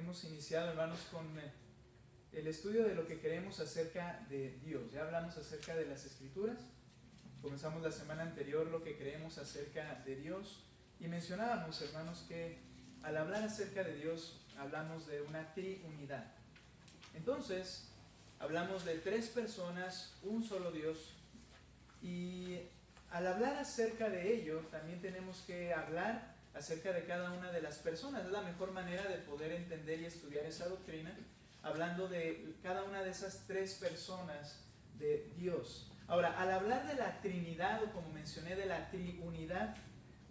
hemos iniciado, hermanos, con el estudio de lo que creemos acerca de Dios. Ya hablamos acerca de las Escrituras, comenzamos la semana anterior lo que creemos acerca de Dios y mencionábamos, hermanos, que al hablar acerca de Dios hablamos de una triunidad. Entonces, hablamos de tres personas, un solo Dios, y al hablar acerca de ello también tenemos que hablar acerca de cada una de las personas. Es la mejor manera de poder entender y estudiar esa doctrina, hablando de cada una de esas tres personas de Dios. Ahora, al hablar de la Trinidad, o como mencioné, de la triunidad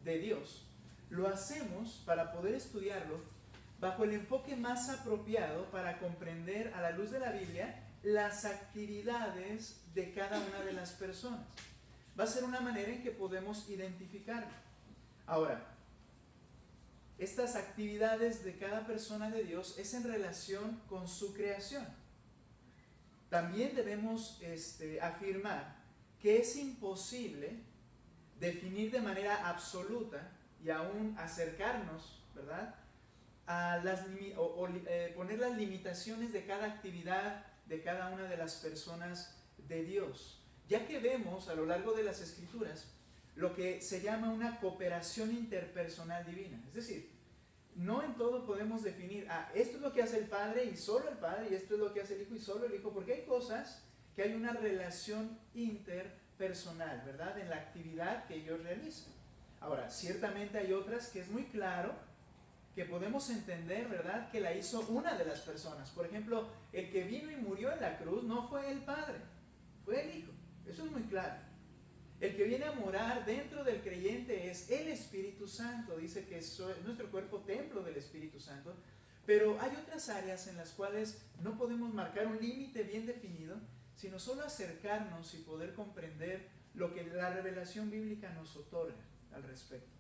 de Dios, lo hacemos para poder estudiarlo bajo el enfoque más apropiado para comprender a la luz de la Biblia las actividades de cada una de las personas. Va a ser una manera en que podemos identificarlo. Ahora, estas actividades de cada persona de Dios es en relación con su creación. También debemos afirmar que es imposible definir de manera absoluta y aún acercarnos, ¿verdad?, a poner las limitaciones de cada actividad de cada una de las personas de Dios, ya que vemos a lo largo de las Escrituras lo que se llama una cooperación interpersonal divina. Es decir, no en todo podemos definir, esto es lo que hace el Padre y solo el Padre, y esto es lo que hace el Hijo y solo el Hijo, porque hay cosas que hay una relación interpersonal, ¿verdad?, en la actividad que ellos realizan. Ahora, ciertamente hay otras que es muy claro que podemos entender, ¿verdad?, que la hizo una de las personas. Por ejemplo, el que vino y murió en la cruz no fue el Padre, fue el Hijo. Eso es muy claro. El que viene a morar dentro del creyente es el Espíritu Santo. Dice que es nuestro cuerpo templo del Espíritu Santo. Pero hay otras áreas en las cuales no podemos marcar un límite bien definido, sino solo acercarnos y poder comprender lo que la revelación bíblica nos otorga al respecto.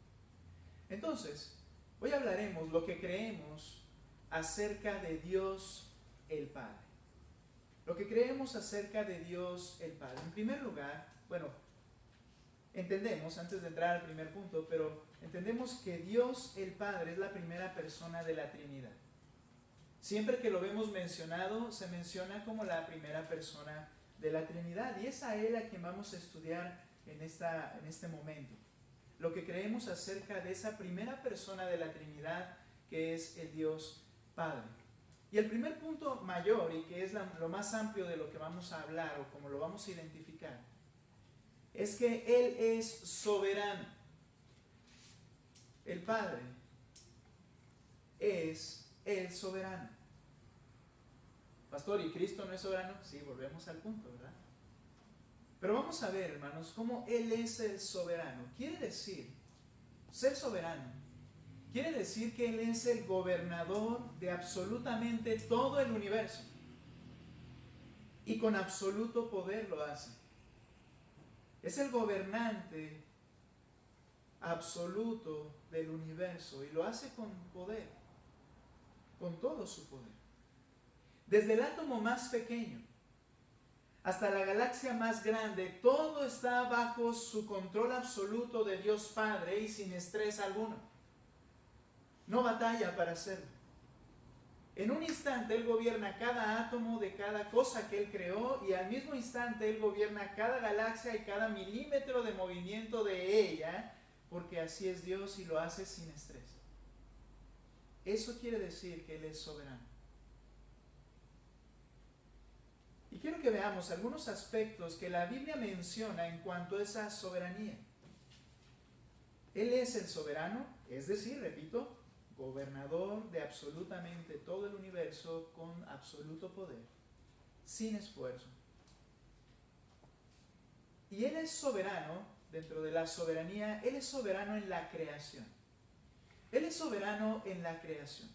Entonces, hoy hablaremos lo que creemos acerca de Dios el Padre. Lo que creemos acerca de Dios el Padre. En primer lugar, entendemos, antes de entrar al primer punto, pero entendemos que Dios el Padre es la primera persona de la Trinidad. Siempre que lo vemos mencionado, se menciona como la primera persona de la Trinidad, y es a Él a quien vamos a estudiar en este momento. Lo que creemos acerca de esa primera persona de la Trinidad, que es el Dios Padre. Y el primer punto mayor, y que es lo más amplio de lo que vamos a hablar, o como lo vamos a identificar, es que Él es soberano. El Padre es el soberano. Pastor, ¿y Cristo no es soberano? Sí, volvemos al punto, ¿verdad? Pero vamos a ver, hermanos, cómo Él es el soberano. Quiere decir, ser soberano, quiere decir que Él es el gobernador de absolutamente todo el universo. Y con absoluto poder lo hace. Es el gobernante absoluto del universo y lo hace con poder, con todo su poder. Desde el átomo más pequeño hasta la galaxia más grande, todo está bajo su control absoluto de Dios Padre y sin estrés alguno. No batalla para hacerlo. En un instante Él gobierna cada átomo de cada cosa que Él creó, y al mismo instante Él gobierna cada galaxia y cada milímetro de movimiento de ella, porque así es Dios y lo hace sin estrés. Eso quiere decir que Él es soberano. Y quiero que veamos algunos aspectos que la Biblia menciona en cuanto a esa soberanía. Él es el soberano, es decir, repito, gobernador de absolutamente todo el universo con absoluto poder, sin esfuerzo. Y Él es soberano, dentro de la soberanía, Él es soberano en la creación. Él es soberano en la creación.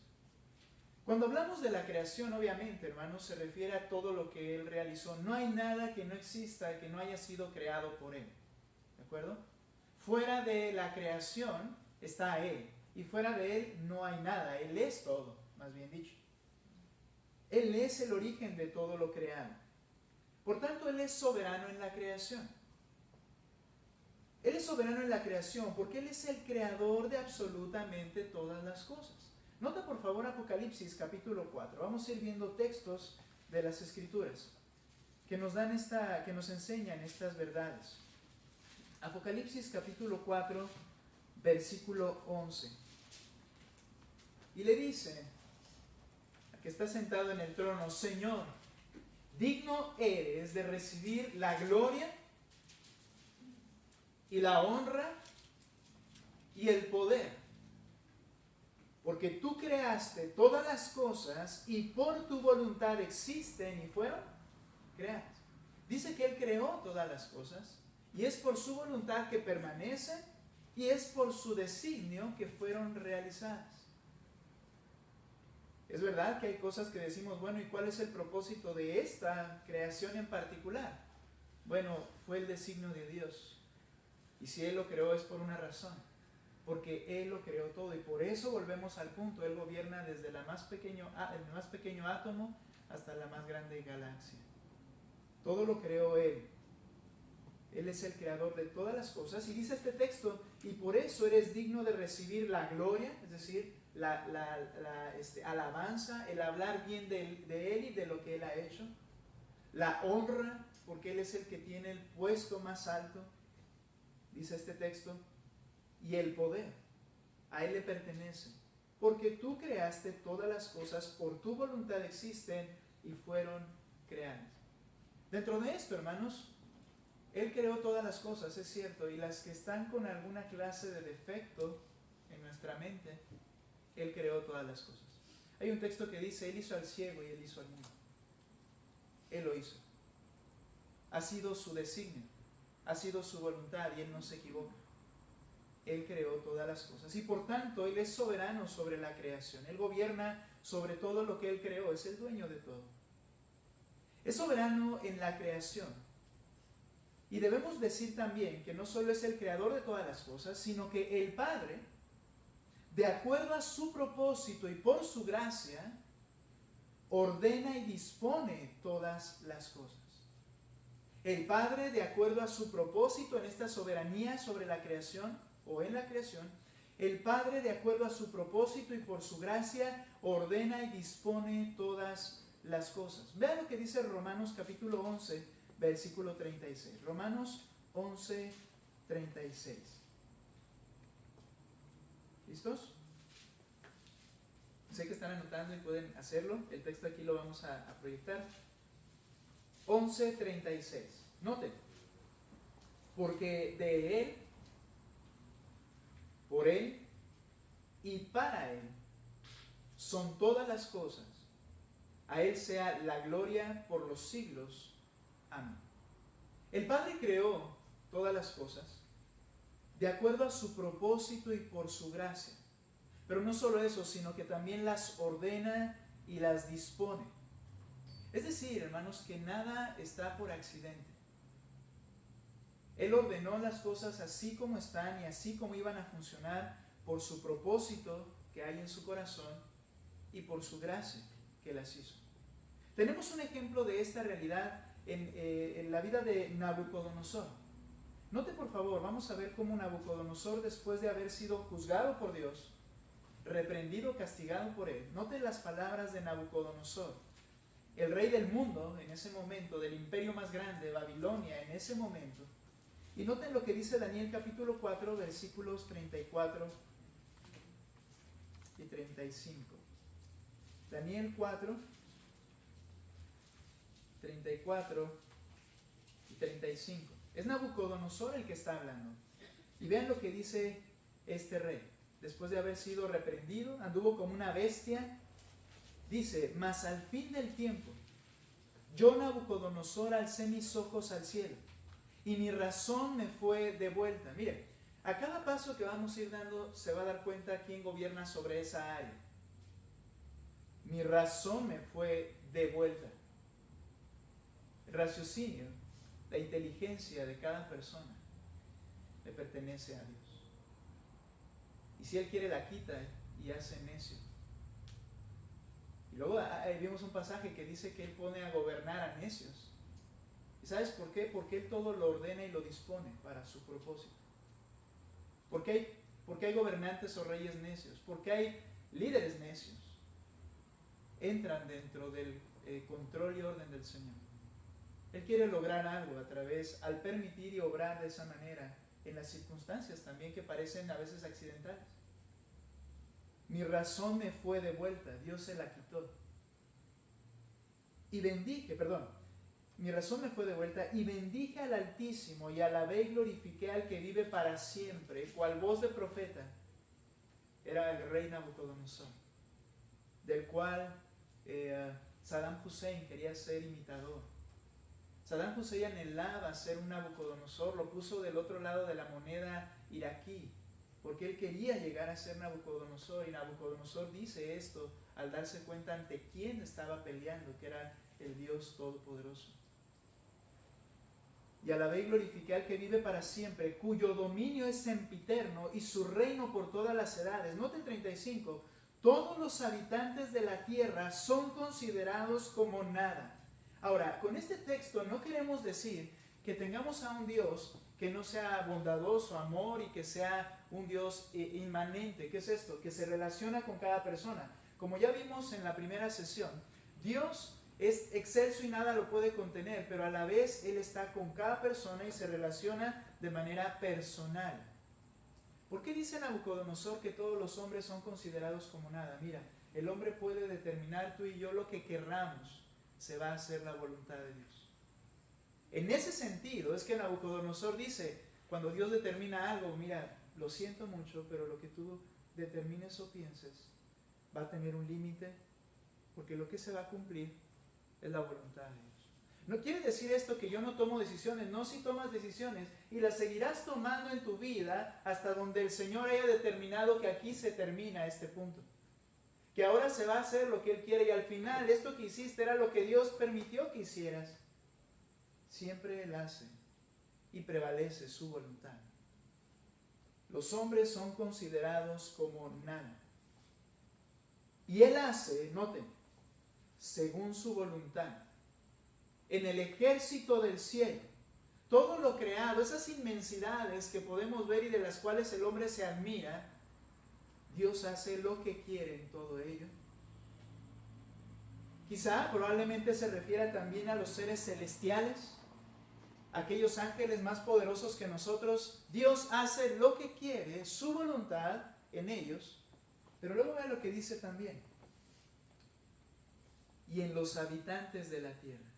Cuando hablamos de la creación, obviamente, hermanos, se refiere a todo lo que Él realizó. No hay nada que no exista, que no haya sido creado por Él. ¿De acuerdo? Fuera de la creación está Él. Y fuera de Él no hay nada. Él es todo, más bien dicho. Él es el origen de todo lo creado. Por tanto, Él es soberano en la creación. Él es soberano en la creación porque Él es el creador de absolutamente todas las cosas. Nota por favor Apocalipsis capítulo 4. Vamos a ir viendo textos de las Escrituras que nos dan que nos enseñan estas verdades. Apocalipsis capítulo 4, versículo 11. Y le dice al que está sentado en el trono: Señor, digno eres de recibir la gloria y la honra y el poder, porque tú creaste todas las cosas y por tu voluntad existen y fueron creadas. Dice que Él creó todas las cosas y es por su voluntad que permanecen y es por su designio que fueron realizadas. Es verdad que hay cosas que decimos, bueno, ¿y cuál es el propósito de esta creación en particular? Bueno, fue el designio de Dios. Y si Él lo creó es por una razón, porque Él lo creó todo. Y por eso volvemos al punto: Él gobierna desde el más pequeño átomo hasta la más grande galaxia. Todo lo creó Él. Él es el creador de todas las cosas. Y dice este texto: y por eso eres digno de recibir la gloria, es decir, la alabanza, el hablar bien de Él y de lo que Él ha hecho. La honra, porque Él es el que tiene el puesto más alto, dice este texto. Y el poder, a Él le pertenece. Porque tú creaste todas las cosas, por tu voluntad existen y fueron creadas. Dentro de esto, hermanos, Él creó todas las cosas, es cierto, y las que están con alguna clase de defecto en nuestra mente, Él creó todas las cosas. Hay un texto que dice: Él hizo al ciego y Él hizo al mudo. Él lo hizo. Ha sido su designio, ha sido su voluntad y Él no se equivoca. Él creó todas las cosas y por tanto Él es soberano sobre la creación. Él gobierna sobre todo lo que Él creó, es el dueño de todo. Es soberano en la creación. Y debemos decir también que no solo es el creador de todas las cosas, sino que el Padre, de acuerdo a su propósito y por su gracia, ordena y dispone todas las cosas. El Padre, de acuerdo a su propósito en esta soberanía sobre la creación o en la creación, el Padre, de acuerdo a su propósito y por su gracia, ordena y dispone todas las cosas. Vean lo que dice Romanos capítulo 11, versículo 36. Romanos 11, 36. ¿Listos? Sé que están anotando y pueden hacerlo. El texto aquí lo vamos a proyectar. 11, 36. Noten. Porque de Él, por Él y para Él son todas las cosas. A Él sea la gloria por los siglos. Amén. El Padre creó todas las cosas de acuerdo a su propósito y por su gracia. Pero no solo eso, sino que también las ordena y las dispone. Es decir, hermanos, que nada está por accidente. Él ordenó las cosas así como están y así como iban a funcionar por su propósito que hay en su corazón y por su gracia que las hizo. Tenemos un ejemplo de esta realidad en la vida de Nabucodonosor. Note por favor, vamos a ver cómo Nabucodonosor, después de haber sido juzgado por Dios, reprendido, castigado por Él. Note las palabras de Nabucodonosor, el rey del mundo en ese momento, del imperio más grande, Babilonia en ese momento. Y noten lo que dice Daniel capítulo 4, versículos 34 y 35. Daniel 4, 34 y 35. Es Nabucodonosor el que está hablando. Y vean lo que dice este rey. Después de haber sido reprendido, anduvo como una bestia. Dice: mas al fin del tiempo, yo Nabucodonosor alcé mis ojos al cielo, y mi razón me fue devuelta. Mire, a cada paso que vamos a ir dando se va a dar cuenta quién gobierna sobre esa área. Mi razón me fue devuelta. El raciocinio, la inteligencia de cada persona le pertenece a Dios. Y si Él quiere la quita y hace necio. Y luego vimos un pasaje que dice que Él pone a gobernar a necios. ¿Y sabes por qué? Porque Él todo lo ordena y lo dispone para su propósito. ¿Por qué hay gobernantes o reyes necios? Porque hay líderes necios entran dentro del control y orden del Señor. Él quiere lograr algo al permitir y obrar de esa manera en las circunstancias también que parecen a veces accidentales. Mi razón me fue devuelta, Dios se la quitó. Mi razón me fue devuelta y bendije al Altísimo y alabé y glorifiqué al que vive para siempre, cual voz de profeta. Era el rey Nabucodonosor, del cual Saddam Hussein quería ser imitador. Saddam Hussein anhelaba ser un Nabucodonosor, lo puso del otro lado de la moneda iraquí, porque él quería llegar a ser Nabucodonosor, y Nabucodonosor dice esto al darse cuenta ante quién estaba peleando, que era el Dios Todopoderoso. Y alabé y glorifiqué al que vive para siempre, cuyo dominio es sempiterno y su reino por todas las edades. Noten 35, todos los habitantes de la tierra son considerados como nada. Ahora, con este texto no queremos decir que tengamos a un Dios que no sea bondadoso, amor, y que sea un Dios inmanente. ¿Qué es esto? Que se relaciona con cada persona. Como ya vimos en la primera sesión, Dios es excelso y nada lo puede contener, pero a la vez Él está con cada persona y se relaciona de manera personal. ¿Por qué dice Nabucodonosor que todos los hombres son considerados como nada? Mira, el hombre puede determinar tú y yo lo que querramos, se va a hacer la voluntad de Dios. En ese sentido es que Nabucodonosor dice, cuando Dios determina algo, mira, lo siento mucho, pero lo que tú determines o pienses va a tener un límite, porque lo que se va a cumplir es la voluntad de Dios. No quiere decir esto que yo no tomo decisiones, no, si tomas decisiones y las seguirás tomando en tu vida hasta donde el Señor haya determinado que aquí se termina este punto. Que ahora se va a hacer lo que Él quiere y al final esto que hiciste era lo que Dios permitió que hicieras. Siempre Él hace y prevalece su voluntad. Los hombres son considerados como nada. Y Él hace, noten, según su voluntad. En el ejército del cielo, todo lo creado, esas inmensidades que podemos ver y de las cuales el hombre se admira, Dios hace lo que quiere en todo ello. Quizá probablemente se refiera también a los seres celestiales, aquellos ángeles más poderosos que nosotros. Dios hace lo que quiere, su voluntad en ellos. Pero luego vean lo que dice también. Y en los habitantes de la tierra.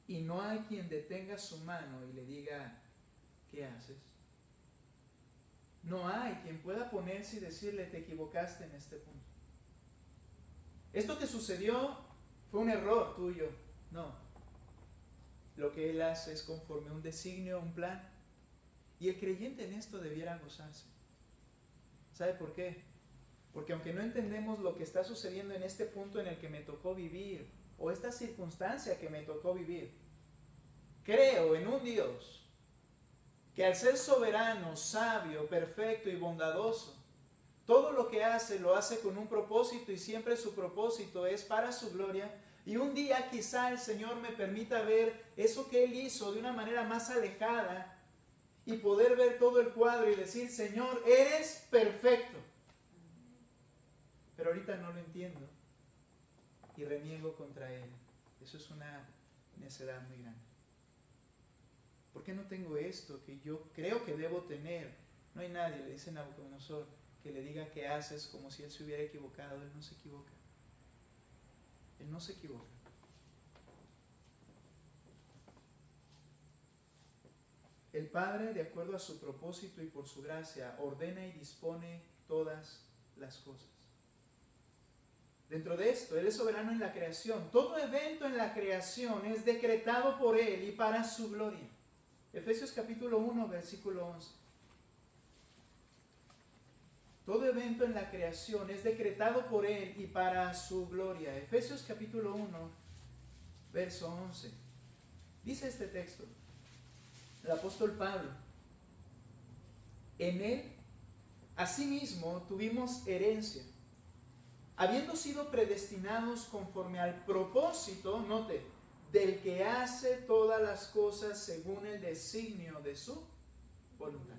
Y no hay quien detenga su mano y le diga, ¿qué haces? No hay quien pueda ponerse y decirle, te equivocaste en este punto. Esto que sucedió fue un error tuyo. No. Lo que Él hace es conforme a un designio, un plan. Y el creyente en esto debiera gozarse. ¿Sabe por qué? Porque aunque no entendemos lo que está sucediendo en este punto en el que me tocó vivir, o esta circunstancia que me tocó vivir, creo en un Dios que al ser soberano, sabio, perfecto y bondadoso, todo lo que hace lo hace con un propósito y siempre su propósito es para su gloria. Y un día quizá el Señor me permita ver eso que Él hizo de una manera más alejada y poder ver todo el cuadro y decir, Señor, eres perfecto. Pero ahorita no lo entiendo y reniego contra Él. Eso es una necedad muy grande. ¿Por qué no tengo esto que yo creo que debo tener? No hay nadie, le dice Nabucodonosor, que le diga qué haces como si Él se hubiera equivocado. Él no se equivoca. Él no se equivoca. El Padre, de acuerdo a su propósito y por su gracia, ordena y dispone todas las cosas. Dentro de esto, Él es soberano en la creación. Todo evento en la creación es decretado por Él y para su gloria. Efesios capítulo 1, versículo 11. Todo evento en la creación es decretado por Él y para su gloria. Efesios capítulo 1, verso 11. Dice este texto, el apóstol Pablo, en Él, asimismo, tuvimos herencia, habiendo sido predestinados conforme al propósito, note, del que hace todas las cosas según el designio de su voluntad.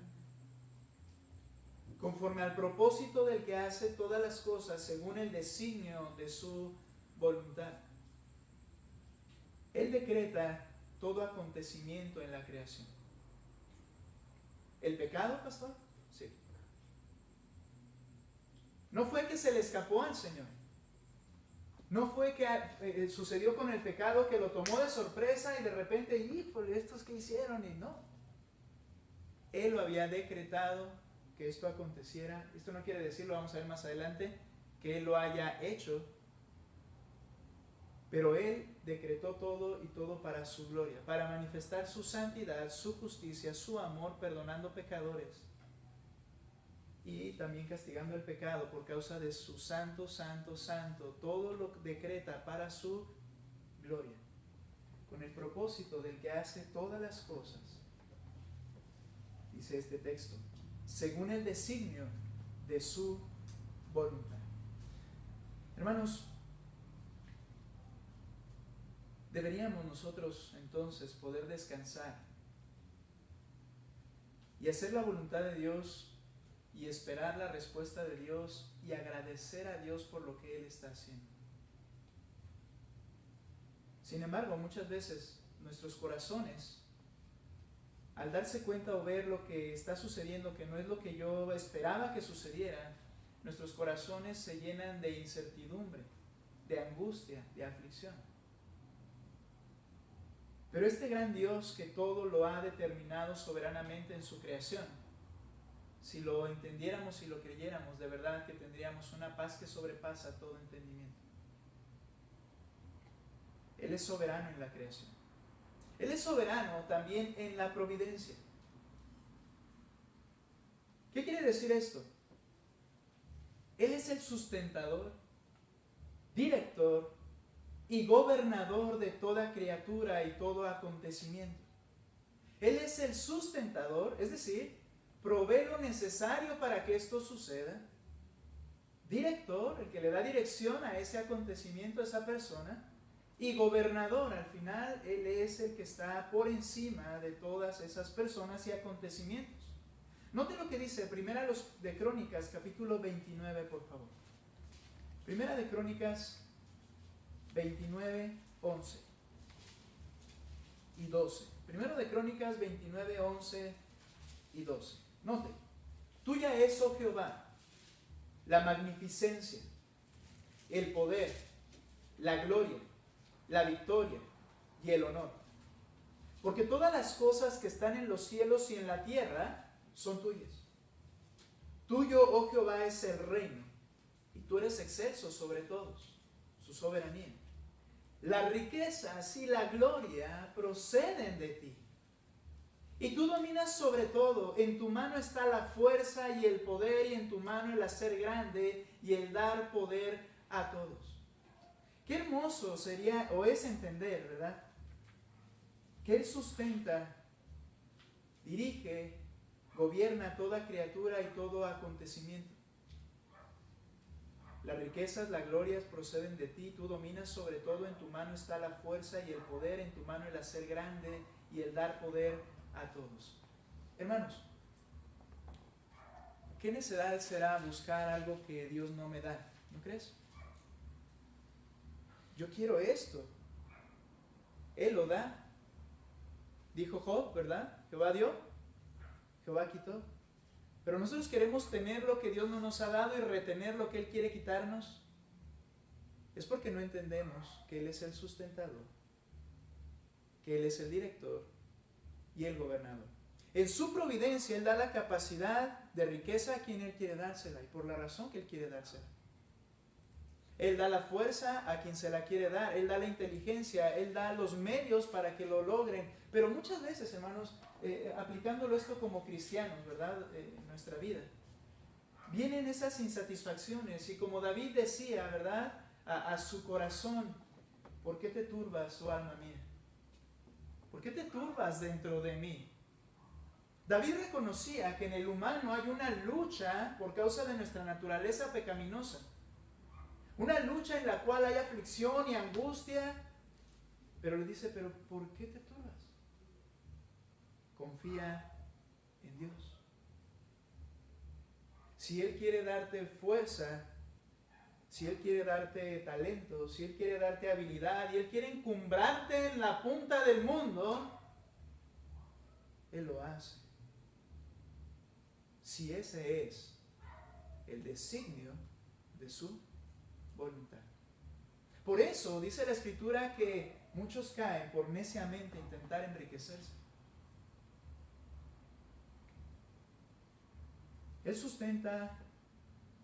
conforme al propósito del que hace todas las cosas según el designio de su voluntad. Él decreta todo acontecimiento en la creación. ¿El pecado, pastor? Sí. No fue que se le escapó al Señor. No fue que sucedió con el pecado que lo tomó de sorpresa y de repente, híjole, ¿estos qué hicieron? Y no. Él lo había decretado que esto aconteciera. Esto no quiere decir, lo vamos a ver más adelante, que Él lo haya hecho. Pero Él decretó todo y todo para su gloria, para manifestar su santidad, su justicia, su amor, perdonando pecadores. Y también castigando el pecado por causa de su santo, santo, santo. Todo lo decreta para su gloria, con el propósito del que hace todas las cosas. Dice este texto, según el designio de su voluntad. Hermanos, deberíamos nosotros entonces poder descansar y hacer la voluntad de Dios y esperar la respuesta de Dios y agradecer a Dios por lo que Él está haciendo. Sin embargo, muchas veces nuestros corazones, al darse cuenta o ver lo que está sucediendo, que no es lo que yo esperaba que sucediera, nuestros corazones se llenan de incertidumbre, de angustia, de aflicción. Pero este gran Dios que todo lo ha determinado soberanamente en su creación, si lo entendiéramos y lo creyéramos, de verdad que tendríamos una paz que sobrepasa todo entendimiento. Él es soberano en la creación. Él es soberano también en la providencia. ¿Qué quiere decir esto? Él es el sustentador, director y gobernador de toda criatura y todo acontecimiento. Él es el sustentador, es decir, provee lo necesario para que esto suceda. Director, el que le da dirección a ese acontecimiento, a esa persona. Y gobernador, al final, Él es el que está por encima de todas esas personas y acontecimientos. Note lo que dice Primera de Crónicas, capítulo 29, por favor. Primera de Crónicas 29, 11 y 12. Primero de Crónicas 29, 11 y 12. Note, tuya es, oh Jehová, la magnificencia, el poder, la gloria, la victoria y el honor. Porque todas las cosas que están en los cielos y en la tierra son tuyas. Tuyo, oh Jehová, es el reino, y tú eres excelso sobre todos, su soberanía. Las riquezas y la gloria proceden de ti. Y tú dominas sobre todo, en tu mano está la fuerza y el poder, y en tu mano el hacer grande y el dar poder a todos. Qué hermoso sería, o es entender, ¿verdad? Que Él sustenta, dirige, gobierna toda criatura y todo acontecimiento. Las riquezas, las glorias proceden de ti, tú dominas sobre todo, en tu mano está la fuerza y el poder, en tu mano el hacer grande y el dar poder a todos. Hermanos, ¿qué necesidad será buscar algo que Dios no me da? ¿No crees? Yo quiero esto. Él lo da. Dijo Job, ¿verdad? Jehová dio, Jehová quitó. Pero nosotros queremos tener lo que Dios no nos ha dado y retener lo que Él quiere quitarnos. Es porque no entendemos que Él es el sustentador, que Él es el director y el gobernador. En su providencia Él da la capacidad de riqueza a quien Él quiere dársela y por la razón que Él quiere dársela. Él da la fuerza a quien se la quiere dar, Él da la inteligencia, Él da los medios para que lo logren. Pero muchas veces, hermanos, aplicándolo esto como cristianos, ¿verdad? En nuestra vida, vienen esas insatisfacciones y como David decía, ¿verdad? A su corazón, ¿por qué te turbas, oh alma mía? ¿Por qué te turbas dentro de mí? David reconocía que en el humano hay una lucha por causa de nuestra naturaleza pecaminosa. Una lucha en la cual hay aflicción y angustia. Pero le dice, ¿pero por qué te turbas? Confía en Dios. si Él quiere darte fuerza, si Él quiere darte talento, si Él quiere darte habilidad y Él quiere encumbrarte en la punta del mundo, Él lo hace. Si ese es el designio de su voluntad. Por eso dice la Escritura que muchos caen por neciamente intentar enriquecerse. Él sustenta,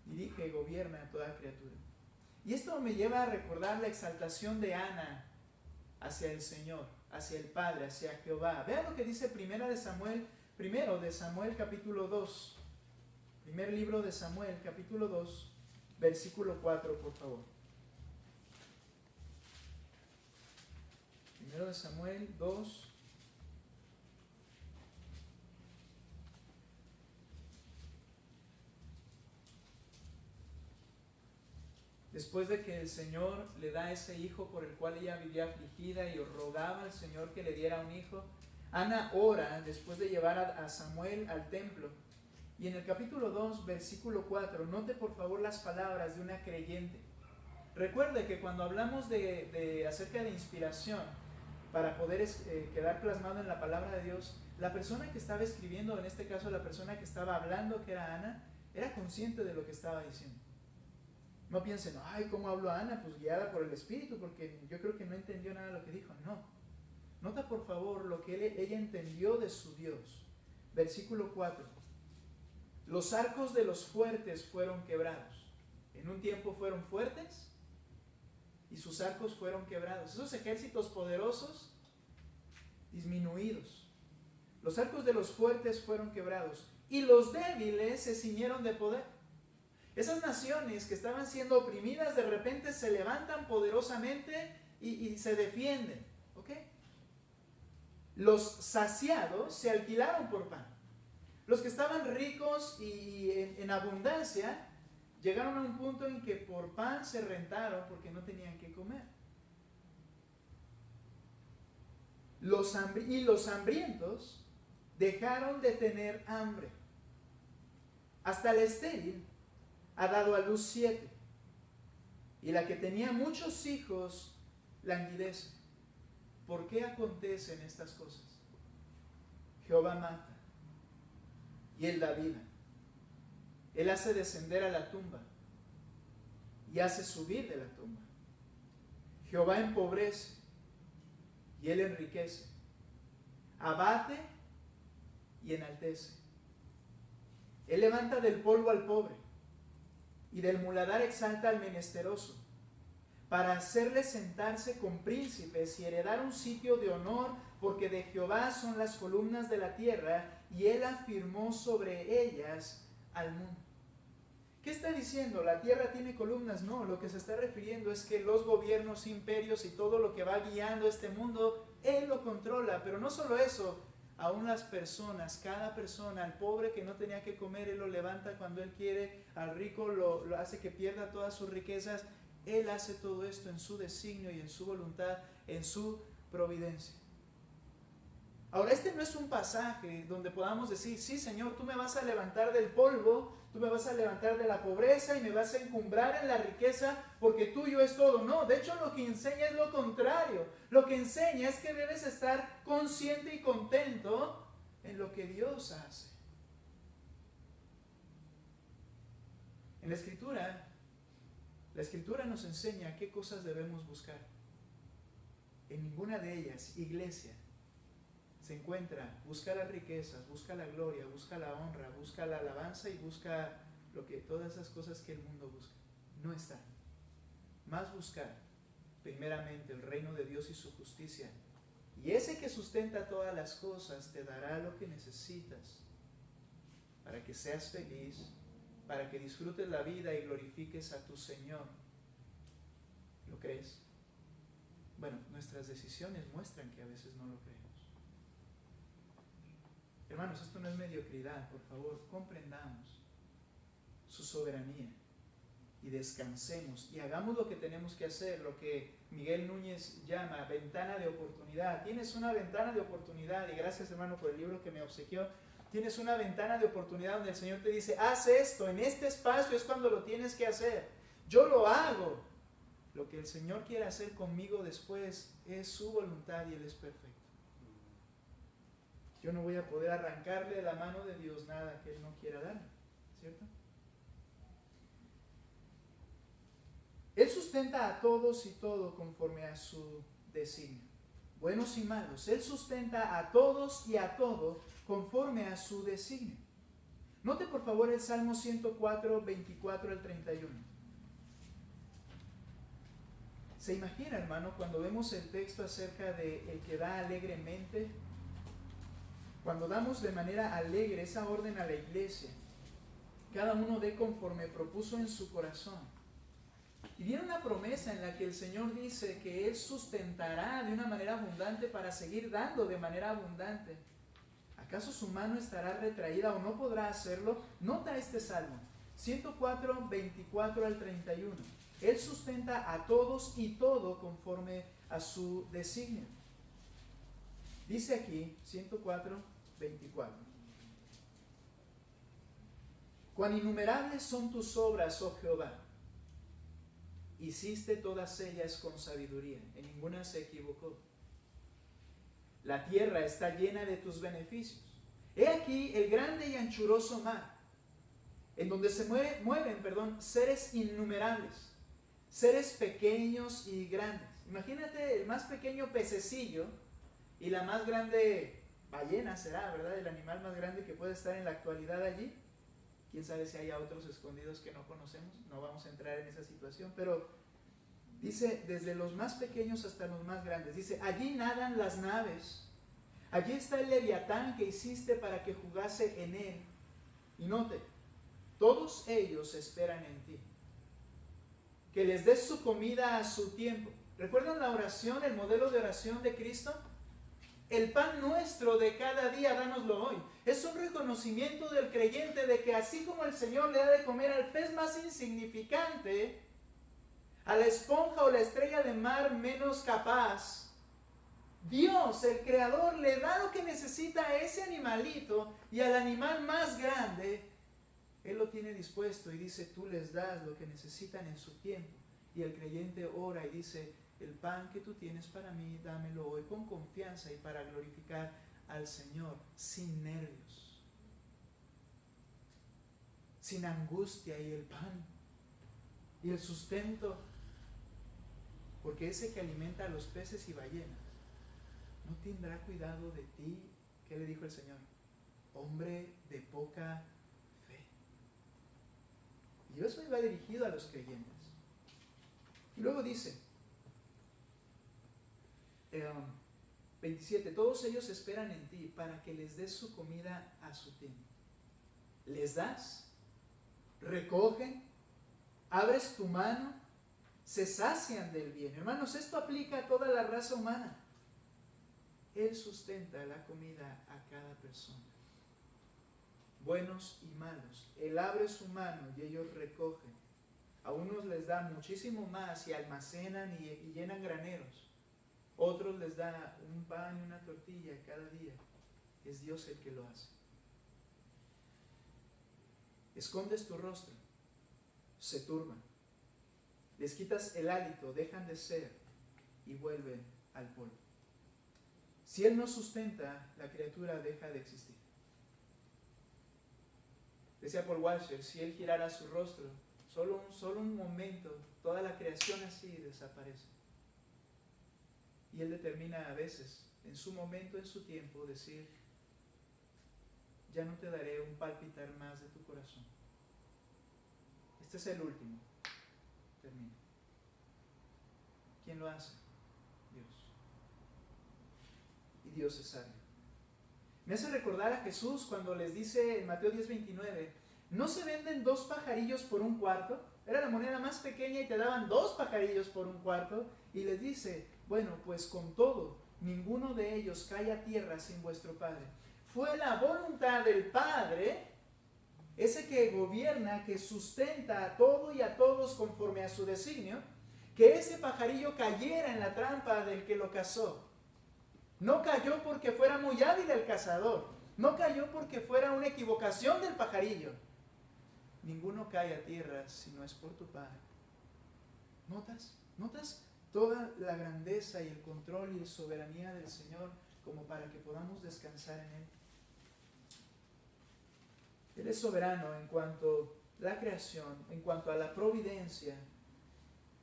dirige y gobierna a toda criatura. Y esto me lleva a recordar la exaltación de Ana hacia el Señor, hacia el Padre, hacia Jehová. Vean lo que dice primero de Samuel capítulo 2. Primer libro de Samuel capítulo 2, versículo 4, por favor. Primero de Samuel 2. Después de que el Señor le da ese hijo por el cual ella vivía afligida y rogaba al Señor que le diera un hijo, Ana ora después de llevar a Samuel al templo. Y en el capítulo 2, versículo 4, note por favor las palabras de una creyente. Recuerde que cuando hablamos acerca de inspiración, para poder quedar plasmado en la palabra de Dios, la persona que estaba escribiendo, en este caso la persona que estaba hablando, que era Ana, era consciente de lo que estaba diciendo. No piensen, ay, ¿cómo habló Ana? Pues guiada por el Espíritu, porque yo creo que no entendió nada de lo que dijo. No. Nota por favor lo que ella entendió de su Dios. Versículo 4. Los arcos de los fuertes fueron quebrados. En un tiempo fueron fuertes y sus arcos fueron quebrados. Esos ejércitos poderosos disminuidos. Los arcos de los fuertes fueron quebrados y los débiles se ciñeron de poder. Esas naciones que estaban siendo oprimidas de repente se levantan poderosamente y se defienden. ¿Ok? Los saciados se alquilaron por pan. Los que estaban ricos y en abundancia llegaron a un punto en que por pan se rentaron porque no tenían que comer. Los hambrientos dejaron de tener hambre. Hasta la estéril ha dado a luz 7. Y la que tenía muchos hijos languidece. ¿Por qué acontecen estas cosas? Jehová mata y Él da vida. Él hace descender a la tumba y hace subir de la tumba. Jehová empobrece y Él enriquece. Abate y enaltece. Él levanta del polvo al pobre y del muladar exalta al menesteroso, para hacerle sentarse con príncipes y heredar un sitio de honor, porque de Jehová son las columnas de la tierra, y Él afirmó sobre ellas al mundo. ¿Qué está diciendo? ¿La tierra tiene columnas? No, lo que se está refiriendo es que los gobiernos, imperios y todo lo que va guiando este mundo, Él lo controla. Pero no solo eso, aún las personas, cada persona, al pobre que no tenía que comer, Él lo levanta cuando Él quiere, al rico lo hace que pierda todas sus riquezas. Él hace todo esto en su designio y en su voluntad, en su providencia. Ahora, este no es un pasaje donde podamos decir, sí, Señor, tú me vas a levantar del polvo, tú me vas a levantar de la pobreza y me vas a encumbrar en la riqueza porque tuyo es todo. No, de hecho lo que enseña es lo contrario. Lo que enseña es que debes estar consciente y contento en lo que Dios hace. En la Escritura nos enseña qué cosas debemos buscar. En ninguna de ellas, iglesia, se encuentra, busca las riquezas, busca la gloria, busca la honra, busca la alabanza y busca todas esas cosas que el mundo busca. No está. Más buscar primeramente el reino de Dios y su justicia. Y ese que sustenta todas las cosas te dará lo que necesitas para que seas feliz, para que disfrutes la vida y glorifiques a tu Señor. ¿Lo crees? Bueno, nuestras decisiones muestran que a veces no lo creemos. Hermanos, esto no es mediocridad, por favor, comprendamos su soberanía y descansemos y hagamos lo que tenemos que hacer, lo que Miguel Núñez llama ventana de oportunidad. Tienes una ventana de oportunidad y gracias, hermano, por el libro que me obsequió. tienes una ventana de oportunidad donde el Señor te dice, haz esto, en este espacio es cuando lo tienes que hacer. Yo lo hago. Lo que el Señor quiere hacer conmigo después es su voluntad y Él es perfecto. Yo no voy a poder arrancarle de la mano de Dios nada que Él no quiera darme, ¿cierto? Él sustenta a todos y todo conforme a su designio, buenos y malos. Él sustenta a todos y a todo conforme a su designio. Note por favor el Salmo 104, 24 al 31. ¿Se imagina, hermano, cuando vemos el texto acerca de el que da alegremente? Cuando damos de manera alegre esa orden a la iglesia, cada uno dé conforme propuso en su corazón. Y viene una promesa en la que el Señor dice que Él sustentará de una manera abundante para seguir dando de manera abundante. ¿Acaso su mano estará retraída o no podrá hacerlo? Nota este salmo, 104, 24 al 31. Él sustenta a todos y todo conforme a su designio. Dice aquí, 104, 24. Cuán innumerables son tus obras, oh Jehová. Hiciste todas ellas con sabiduría, en ninguna se equivocó. La tierra está llena de tus beneficios. He aquí el grande y anchuroso mar, en donde se mueven seres innumerables, seres pequeños y grandes. Imagínate el más pequeño pececillo y la más grande ballena será, ¿verdad? El animal más grande que puede estar en la actualidad allí. Quién sabe si haya otros escondidos que no conocemos, no vamos a entrar en esa situación, pero dice, desde los más pequeños hasta los más grandes, dice, allí nadan las naves, allí está el leviatán que hiciste para que jugase en él. Y note, todos ellos esperan en ti, que les des su comida a su tiempo. ¿Recuerdan la oración, el modelo de oración de Cristo? El pan nuestro de cada día, dánoslo hoy. Es un reconocimiento del creyente de que así como el Señor le da de comer al pez más insignificante, a la esponja o la estrella de mar menos capaz, Dios, el Creador, le da lo que necesita a ese animalito, y al animal más grande, Él lo tiene dispuesto y dice, tú les das lo que necesitan en su tiempo. Y el creyente ora y dice, el pan que tú tienes para mí, dámelo hoy con confianza y para glorificar al Señor, sin nervios, sin angustia, y el pan y el sustento, porque ese que alimenta a los peces y ballenas no tendrá cuidado de ti. ¿Qué le dijo el Señor? Hombre de poca fe. Y eso iba dirigido a los creyentes. Y luego dice 27, todos ellos esperan en ti para que les des su comida a su tiempo. ¿Les das? ¿Recogen? ¿Abres tu mano? Se sacian del bien. Hermanos, esto aplica a toda la raza humana. Él sustenta la comida a cada persona, buenos y malos. Él abre su mano y ellos recogen. A unos les da muchísimo más y almacenan y llenan graneros. Otros les da un pan y una tortilla cada día. Es Dios el que lo hace. Escondes tu rostro, se turban. Les quitas el hálito, dejan de ser y vuelven al polvo. Si Él no sustenta, la criatura deja de existir. Decía Paul Washer, si Él girara su rostro, solo un momento, toda la creación así desaparece. Y Él determina a veces, en su momento, en su tiempo, decir, ya no te daré un palpitar más de tu corazón. Este es el último. Termina. ¿Quién lo hace? Dios. Y Dios es sabio. Me hace recordar a Jesús cuando les dice en Mateo 10:29, ¿no se venden 2 pajarillos por un cuarto? Era la moneda más pequeña y te daban 2 pajarillos por un cuarto. Y les dice, bueno, pues con todo, ninguno de ellos cae a tierra sin vuestro Padre. Fue la voluntad del Padre, ese que gobierna, que sustenta a todo y a todos conforme a su designio, que ese pajarillo cayera en la trampa del que lo cazó. No cayó porque fuera muy hábil el cazador. No cayó porque fuera una equivocación del pajarillo. Ninguno cae a tierra si no es por tu Padre. ¿Notas? ¿Notas toda la grandeza y el control y la soberanía del Señor como para que podamos descansar en Él? Él es soberano en cuanto a la creación, en cuanto a la providencia,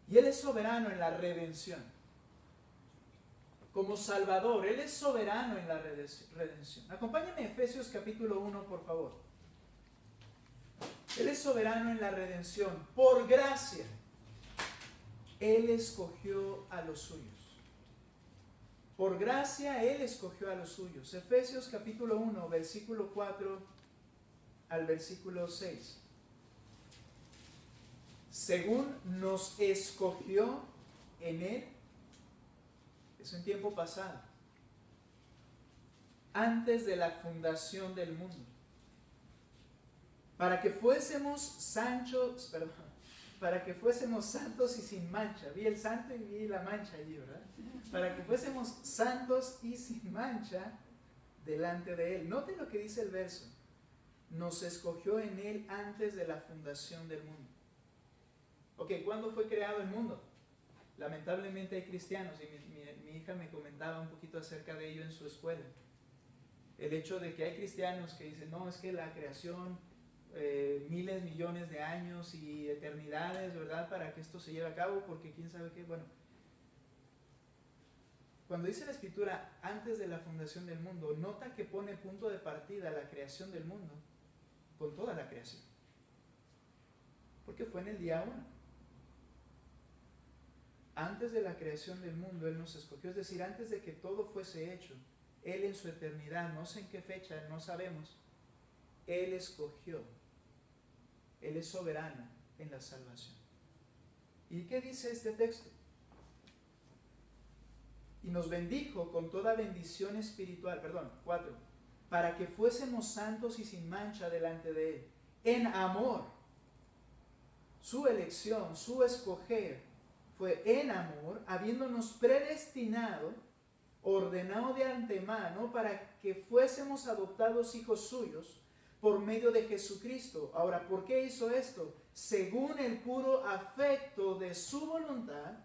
y Él es soberano en la redención. Como Salvador, Él es soberano en la redención. Acompáñame a Efesios capítulo 1, por favor. Él es soberano en la redención. Por gracia, Él escogió a los suyos. Por gracia, Él escogió a los suyos. Efesios capítulo 1, versículo 4 al versículo 6. Según nos escogió en Él, es en tiempo pasado, antes de la fundación del mundo, para que fuésemos santos y sin mancha. Vi el santo y vi la mancha allí, ¿verdad? Para que fuésemos santos y sin mancha delante de Él. Noten lo que dice el verso. Nos escogió en Él antes de la fundación del mundo. Ok, ¿cuándo fue creado el mundo? Lamentablemente hay cristianos, y mi hija me comentaba un poquito acerca de ello en su escuela. El hecho de que hay cristianos que dicen, no, es que la creación, miles, millones de años y eternidades, ¿verdad? Para que esto se lleve a cabo, porque quién sabe qué. Bueno, cuando dice la Escritura, antes de la fundación del mundo, nota que pone punto de partida la creación del mundo con toda la creación. Porque fue en el día 1. Antes de la creación del mundo, Él nos escogió. Es decir, antes de que todo fuese hecho, Él en su eternidad, no sé en qué fecha, no sabemos, Él escogió. Él es soberano en la salvación. ¿Y qué dice este texto? Y nos bendijo con toda bendición espiritual, 4, para que fuésemos santos y sin mancha delante de Él, en amor. Su elección, su escoger, fue en amor, habiéndonos predestinado, ordenado de antemano, para que fuésemos adoptados hijos suyos por medio de Jesucristo. Ahora, ¿por qué hizo esto? Según el puro afecto de su voluntad,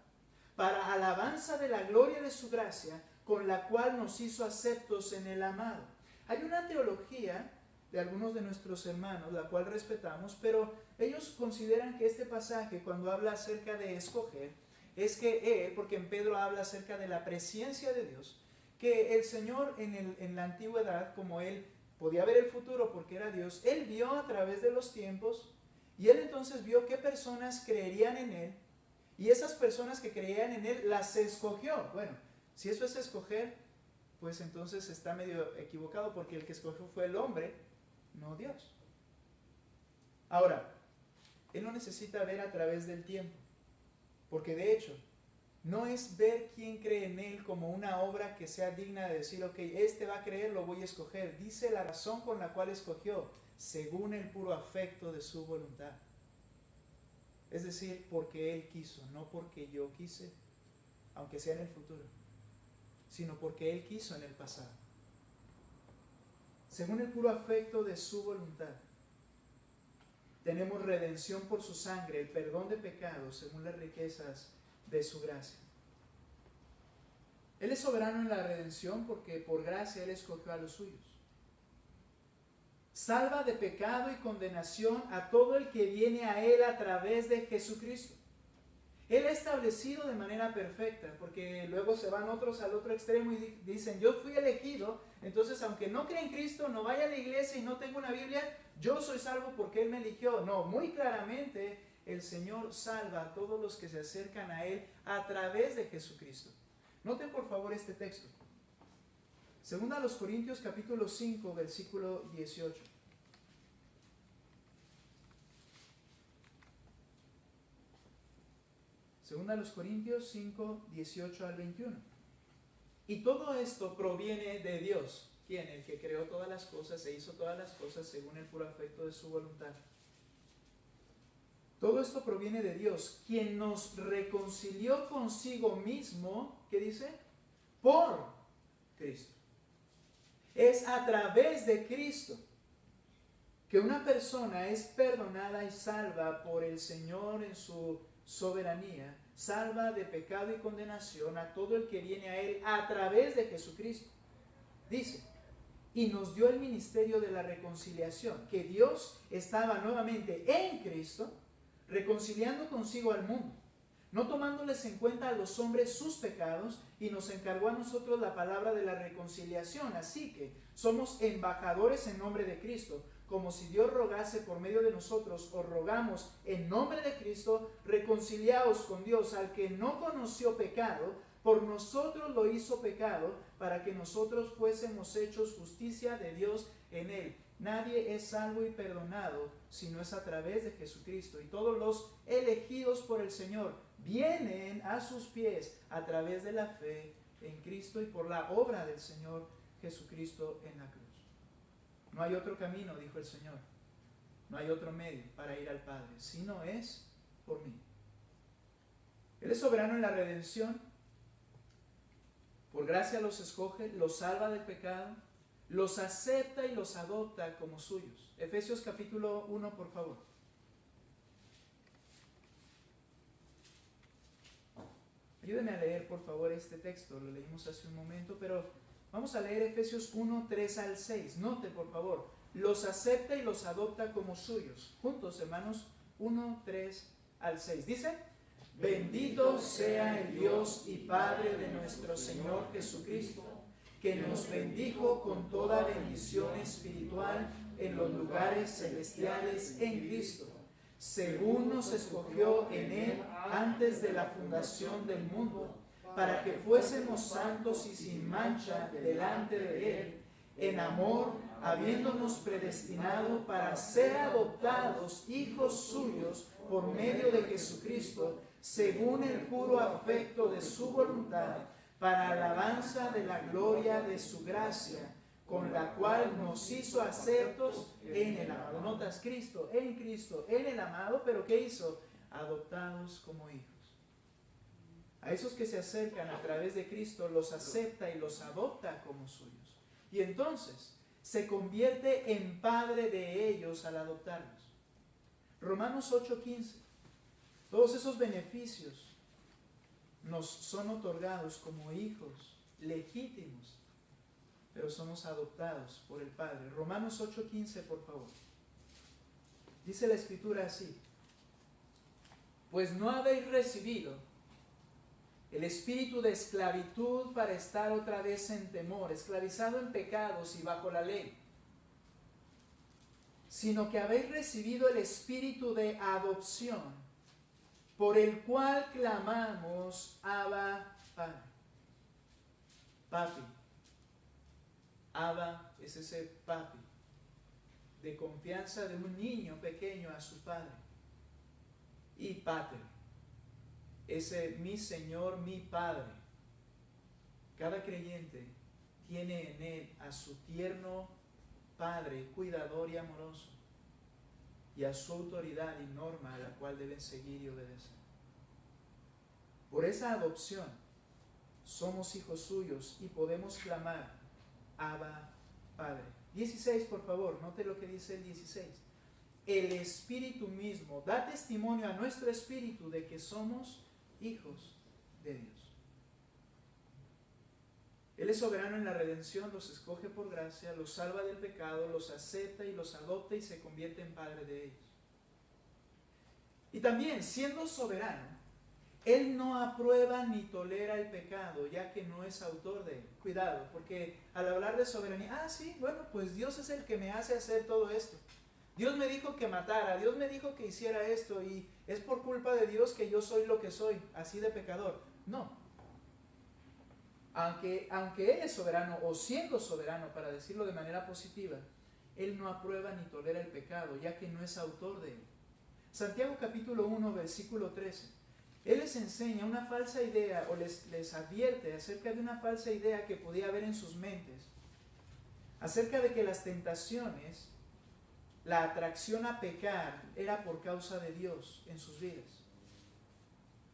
para alabanza de la gloria de su gracia, con la cual nos hizo aceptos en el amado. Hay una teología de algunos de nuestros hermanos, la cual respetamos, pero ellos consideran que este pasaje, cuando habla acerca de escoger, es que Él, porque en Pedro habla acerca de la presencia de Dios, que el Señor en la antigüedad, como Él podía ver el futuro porque era Dios, Él vio a través de los tiempos, y Él entonces vio qué personas creerían en Él, y esas personas que creían en Él las escogió. Bueno, si eso es escoger, pues entonces está medio equivocado, porque el que escogió fue el hombre, no Dios. Ahora, Él no necesita ver a través del tiempo, porque de hecho, no es ver quién cree en Él como una obra que sea digna de decir, ok, este va a creer, lo voy a escoger. Dice la razón con la cual escogió, según el puro afecto de su voluntad. Es decir, porque Él quiso, no porque yo quise, aunque sea en el futuro, sino porque Él quiso en el pasado. Según el puro afecto de su voluntad. Tenemos redención por su sangre, el perdón de pecados según las riquezas de su gracia. Él es soberano en la redención porque por gracia Él escogió a los suyos. Salva de pecado y condenación a todo el que viene a Él a través de Jesucristo. Él ha establecido de manera perfecta, porque luego se van otros al otro extremo y dicen, yo fui elegido, entonces aunque no cree en Cristo, no vaya a la iglesia y no tengo una Biblia, yo soy salvo porque Él me eligió. No, muy claramente el Señor salva a todos los que se acercan a Él a través de Jesucristo. Noten por favor este texto. Segunda a los Corintios capítulo 5, versículo 18. Segunda a los Corintios 5, 18 al 21. Y todo esto proviene de Dios. ¿Quién? El que creó todas las cosas e hizo todas las cosas según el puro afecto de su voluntad. Todo esto proviene de Dios, quien nos reconcilió consigo mismo, ¿qué dice? Por Cristo. Es a través de Cristo que una persona es perdonada y salva por el Señor en su soberanía, salva de pecado y condenación a todo el que viene a Él a través de Jesucristo. Dice, y nos dio el ministerio de la reconciliación, que Dios estaba nuevamente en Cristo, reconciliando consigo al mundo, no tomándoles en cuenta a los hombres sus pecados, y nos encargó a nosotros la palabra de la reconciliación. Así que somos embajadores en nombre de Cristo, como si Dios rogase por medio de nosotros. Os rogamos en nombre de Cristo, reconciliaos con Dios. Al que no conoció pecado, por nosotros lo hizo pecado, para que nosotros fuésemos hechos justicia de Dios en él. Nadie es salvo y perdonado si no es a través de Jesucristo. Y todos los elegidos por el Señor vienen a sus pies a través de la fe en Cristo y por la obra del Señor Jesucristo en la cruz. No hay otro camino, dijo el Señor. No hay otro medio para ir al Padre, si no es por mí. Él es soberano en la redención. Por gracia los escoge, los salva del pecado, los acepta y los adopta como suyos. Efesios capítulo 1, por favor. Ayúdenme a leer, por favor, este texto. Lo leímos hace un momento, pero vamos a leer Efesios 1, 3 al 6. Note, por favor, los acepta y los adopta como suyos. Juntos, hermanos, 1, 3 al 6. Dice: bendito sea el Dios y Padre de nuestro Señor Jesucristo, que nos bendijo con toda bendición espiritual en los lugares celestiales en Cristo, según nos escogió en Él antes de la fundación del mundo, para que fuésemos santos y sin mancha delante de Él, en amor, habiéndonos predestinado para ser adoptados hijos suyos por medio de Jesucristo, según el puro afecto de su voluntad, para alabanza de la gloria de su gracia, con la cual nos hizo aceptos en el amado. Notas, Cristo, en el amado, pero ¿qué hizo? Adoptados como hijos. A esos que se acercan a través de Cristo los acepta y los adopta como suyos. Y entonces se convierte en padre de ellos al adoptarlos. Romanos 8:15. Todos esos beneficios nos son otorgados como hijos legítimos, pero somos adoptados por el Padre. Romanos 8:15, por favor. Dice la Escritura así: pues no habéis recibido el espíritu de esclavitud para estar otra vez en temor, esclavizado en pecados y bajo la ley, sino que habéis recibido el espíritu de adopción, por el cual clamamos, Abba, Padre. Papi. Abba es ese papi, de confianza de un niño pequeño a su padre. Y Pater, ese mi Señor, mi Padre. Cada creyente tiene en él a su tierno Padre, cuidador y amoroso, y a su autoridad y norma a la cual deben seguir y obedecer. Por esa adopción somos hijos suyos y podemos clamar, Abba, Padre. 16, por favor, note lo que dice el 16. El Espíritu mismo da testimonio a nuestro espíritu de que somos hijos de Dios. Él es soberano en la redención, los escoge por gracia, los salva del pecado, los acepta y los adopta y se convierte en padre de ellos. Y también, siendo soberano, Él no aprueba ni tolera el pecado, ya que no es autor de él. Cuidado, porque al hablar de soberanía, sí, bueno, pues Dios es el que me hace hacer todo esto. Dios me dijo que matara, Dios me dijo que hiciera esto, y es por culpa de Dios que yo soy lo que soy, así de pecador. No. Aunque Él es soberano, o siendo soberano, para decirlo de manera positiva, Él no aprueba ni tolera el pecado, ya que no es autor de él. Santiago capítulo 1, versículo 13. Él les enseña una falsa idea, o les advierte acerca de una falsa idea que podía haber en sus mentes, acerca de que las tentaciones, la atracción a pecar, era por causa de Dios en sus vidas.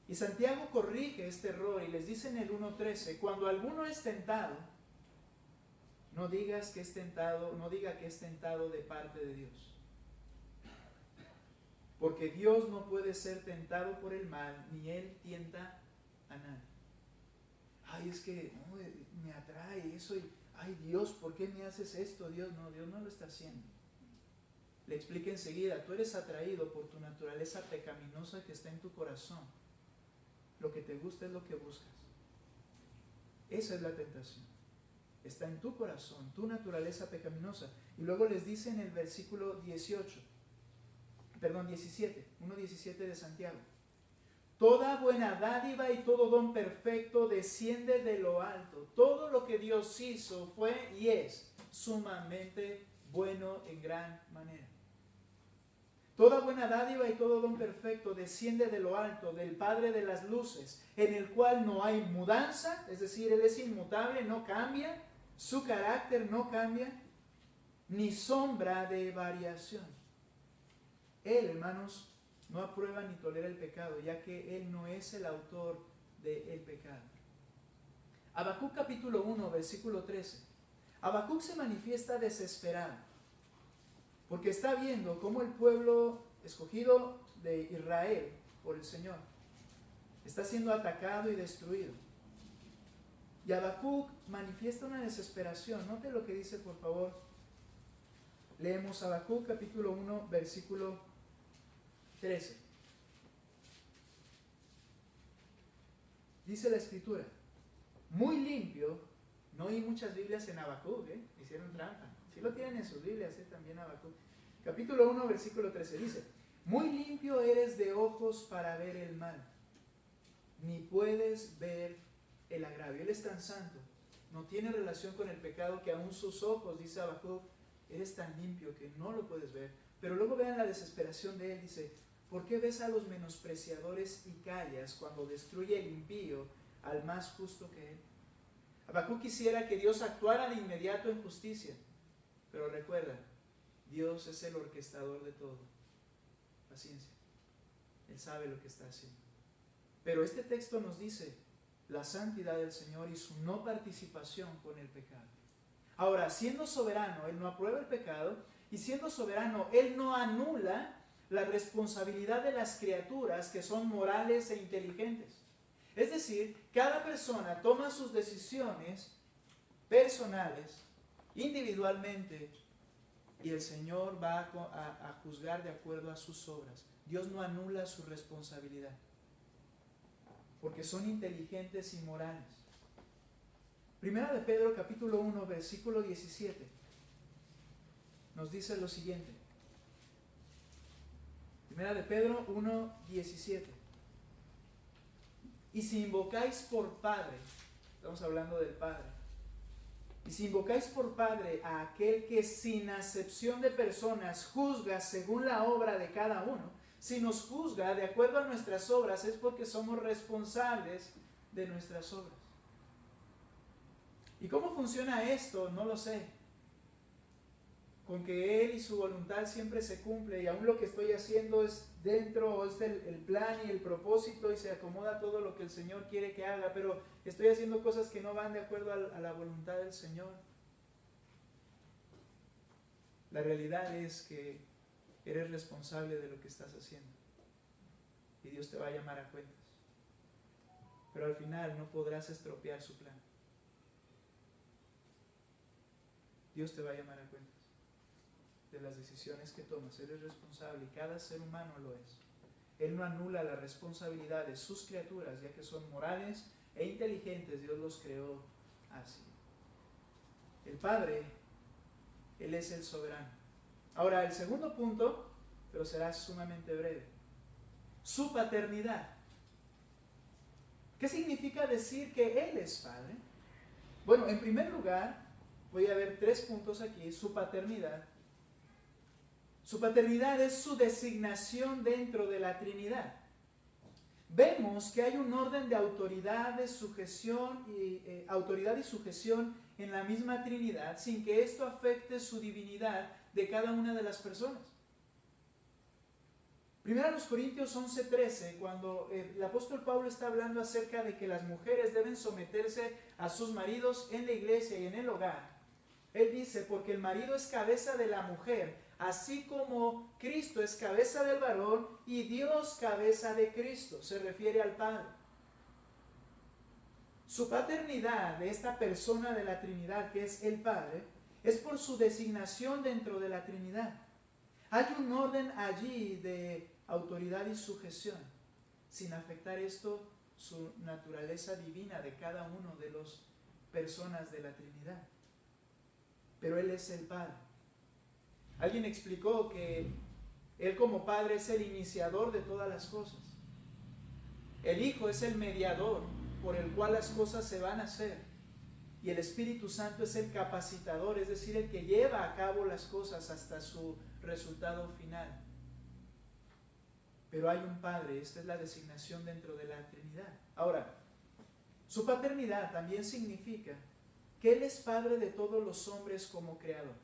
Y Santiago corrige este error y les dice en el 1:13, cuando alguno es tentado, no digas que es tentado, no diga que es tentado de parte de Dios. Porque Dios no puede ser tentado por el mal, ni Él tienta a nadie. Ay, es que no, me atrae eso y, ay Dios, ¿por qué me haces esto? Dios no lo está haciendo. Le explica enseguida, tú eres atraído por tu naturaleza pecaminosa que está en tu corazón. Lo que te gusta es lo que buscas. Esa es la tentación. Está en tu corazón, tu naturaleza pecaminosa. Y luego les dice en el versículo 17, 1:17 de Santiago. Toda buena dádiva y todo don perfecto desciende de lo alto. Todo lo que Dios hizo fue y es sumamente bueno en gran manera. Toda buena dádiva y todo don perfecto desciende de lo alto, del Padre de las luces, en el cual no hay mudanza, es decir, Él es inmutable, no cambia, su carácter no cambia, ni sombra de variación. Él, hermanos, no aprueba ni tolera el pecado, ya que Él no es el autor del pecado. Habacuc capítulo 1, versículo 13. Habacuc se manifiesta desesperado, porque está viendo cómo el pueblo escogido de Israel por el Señor está siendo atacado y destruido. Y Habacuc manifiesta una desesperación. Note lo que dice, por favor. Leemos Habacuc capítulo 1, versículo 13. Dice la Escritura, muy limpio. No hay muchas Biblias en Habacuc, hicieron trampa. Si lo tienen en sus Biblias, también Habacuc. Capítulo 1, versículo 13 dice, muy limpio eres de ojos para ver el mal, ni puedes ver el agravio. Él es tan santo, no tiene relación con el pecado, que aún sus ojos, dice Habacuc, eres tan limpio que no lo puedes ver. Pero luego vean la desesperación de él, dice, ¿por qué ves a los menospreciadores y callas cuando destruye el impío al más justo que él? Habacuc quisiera que Dios actuara de inmediato en justicia, pero recuerda, Dios es el orquestador de todo. Paciencia, Él sabe lo que está haciendo. Pero este texto nos dice la santidad del Señor y su no participación con el pecado. Ahora, siendo soberano, Él no aprueba el pecado, y siendo soberano, Él no anula la responsabilidad de las criaturas que son morales e inteligentes. Es decir, cada persona toma sus decisiones personales, individualmente, y el Señor va a juzgar de acuerdo a sus obras. Dios no anula su responsabilidad, porque son inteligentes y morales. Primera de Pedro capítulo 1, versículo 17, nos dice lo siguiente. Primera de Pedro 1, 17. Y si invocáis por Padre, estamos hablando del Padre, y si invocáis por Padre a aquel que sin acepción de personas juzga según la obra de cada uno, si nos juzga de acuerdo a nuestras obras es porque somos responsables de nuestras obras. ¿Y cómo funciona esto? No lo sé. Con que Él y su voluntad siempre se cumple y aún lo que estoy haciendo es dentro, es el plan y el propósito y se acomoda todo lo que el Señor quiere que haga, pero estoy haciendo cosas que no van de acuerdo a la voluntad del Señor. La realidad es que eres responsable de lo que estás haciendo y Dios te va a llamar a cuentas, pero al final no podrás estropear su plan. Dios te va a llamar a cuentas de las decisiones que tomas. Él es responsable y cada ser humano lo es. Él no anula la responsabilidad de sus criaturas, ya que son morales e inteligentes. Dios los creó así. El Padre, Él es el soberano. Ahora, el segundo punto, pero será sumamente breve. Su paternidad. ¿Qué significa decir que Él es Padre? Bueno, en primer lugar, voy a ver 3 puntos aquí. Su paternidad. Su paternidad es su designación dentro de la Trinidad. Vemos que hay un orden de autoridad, de sujeción autoridad y sujeción en la misma Trinidad, sin que esto afecte su divinidad de cada una de las personas. Primero a los Corintios 11:13, cuando el apóstol Pablo está hablando acerca de que las mujeres deben someterse a sus maridos en la iglesia y en el hogar, Él dice, porque el marido es cabeza de la mujer, así como Cristo es cabeza del varón y Dios cabeza de Cristo. Se refiere al Padre. Su paternidad de esta persona de la Trinidad, que es el Padre, es por su designación dentro de la Trinidad. Hay un orden allí de autoridad y sujeción, sin afectar esto su naturaleza divina de cada uno de las personas de la Trinidad. Pero Él es el Padre. Alguien explicó que Él como Padre es el iniciador de todas las cosas. El Hijo es el mediador por el cual las cosas se van a hacer. Y el Espíritu Santo es el capacitador, es decir, el que lleva a cabo las cosas hasta su resultado final. Pero hay un Padre, esta es la designación dentro de la Trinidad. Ahora, su paternidad también significa que Él es Padre de todos los hombres como Creador.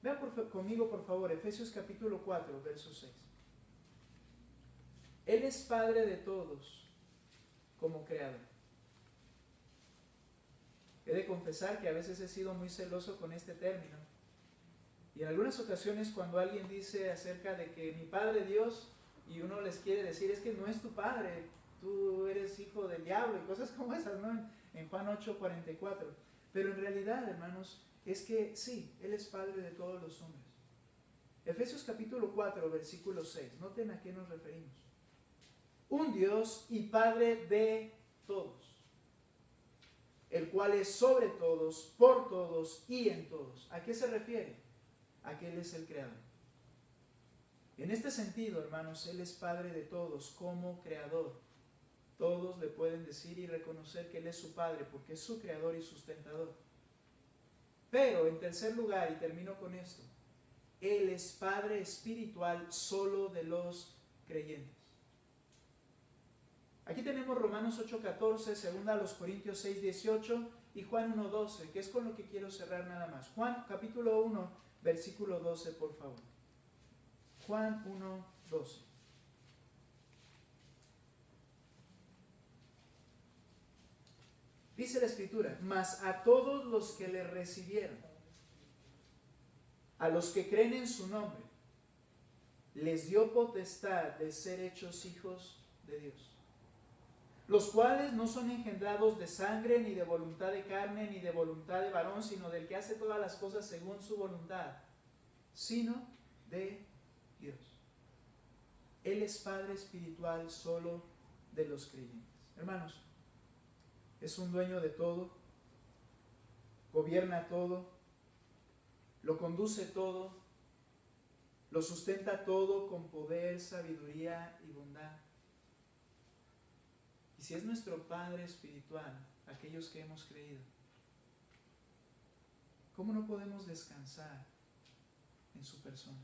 Vean conmigo, por favor, Efesios capítulo 4, verso 6. Él es Padre de todos como Creador. He de confesar que a veces he sido muy celoso con este término. Y en algunas ocasiones cuando alguien dice acerca de que mi Padre Dios, y uno les quiere decir, es que no es tu Padre, tú eres hijo del diablo y cosas como esas, ¿no? En Juan 8:44. Pero en realidad, hermanos, es que sí, Él es Padre de todos los hombres. Efesios capítulo 4, versículo 6. Noten a qué nos referimos. Un Dios y Padre de todos, el cual es sobre todos, por todos y en todos. ¿A qué se refiere? A que Él es el Creador. En este sentido, hermanos, Él es Padre de todos como Creador. Todos le pueden decir y reconocer que Él es su Padre porque es su Creador y sustentador. Pero en tercer lugar, y termino con esto, Él es Padre espiritual solo de los creyentes. Aquí tenemos Romanos 8:14, segunda a los Corintios 6:18 y Juan 1:12, que es con lo que quiero cerrar nada más. Juan capítulo 1, versículo 12, por favor. Juan 1:12. Dice la Escritura, mas a todos los que le recibieron, a los que creen en su nombre, les dio potestad de ser hechos hijos de Dios, los cuales no son engendrados de sangre, ni de voluntad de carne, ni de voluntad de varón, sino del que hace todas las cosas según su voluntad, sino de Dios. Él es Padre espiritual solo de los creyentes. Hermanos, es un dueño de todo, gobierna todo, lo conduce todo, lo sustenta todo con poder, sabiduría y bondad. Y si es nuestro Padre espiritual, aquellos que hemos creído, ¿cómo no podemos descansar en su persona?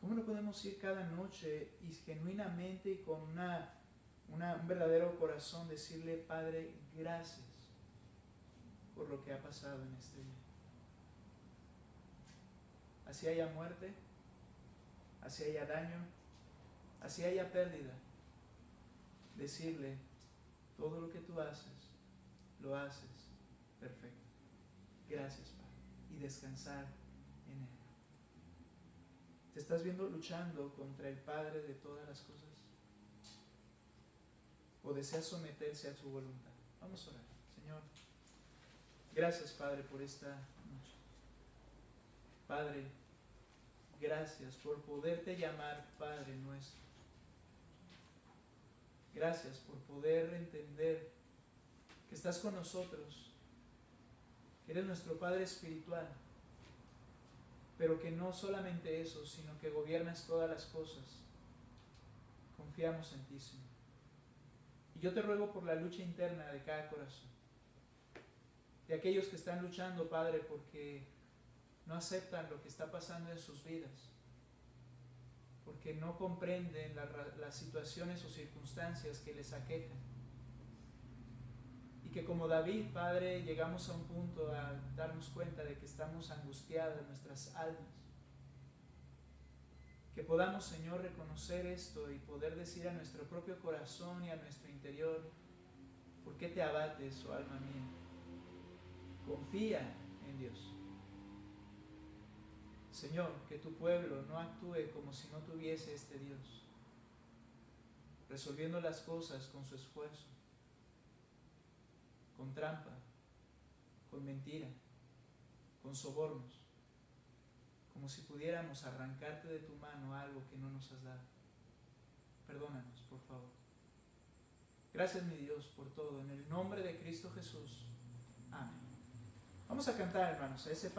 ¿Cómo no podemos ir cada noche y genuinamente y con un verdadero corazón decirle, Padre, gracias por lo que ha pasado en este día? Así haya muerte, así haya daño, así haya pérdida, decirle, todo lo que tú haces, lo haces perfecto. Gracias, Padre. Y descansar en Él. ¿Te estás viendo luchando contra el Padre de todas las cosas? ¿O deseas someterse a su voluntad? Vamos a orar. Señor, gracias, Padre, por esta noche. Padre, gracias por poderte llamar Padre nuestro. Gracias por poder entender que estás con nosotros, que eres nuestro Padre espiritual, pero que no solamente eso, sino que gobiernas todas las cosas. Confiamos en ti, Señor. Y yo te ruego por la lucha interna de cada corazón, de aquellos que están luchando, Padre, porque no aceptan lo que está pasando en sus vidas, porque no comprenden las situaciones o circunstancias que les aquejan. Y que como David, Padre, llegamos a un punto a darnos cuenta de que estamos angustiadas nuestras almas. Que podamos, Señor, reconocer esto y poder decir a nuestro propio corazón y a nuestro interior, ¿por qué te abates, oh alma mía? Confía en Dios. Señor, que tu pueblo no actúe como si no tuviese este Dios, resolviendo las cosas con su esfuerzo, con trampa, con mentira, con sobornos, como si pudiéramos arrancarte de tu mano algo que no nos has dado. Perdónanos, por favor. Gracias, mi Dios, por todo. En el nombre de Cristo Jesús. Amén. Vamos a cantar, hermanos, a ese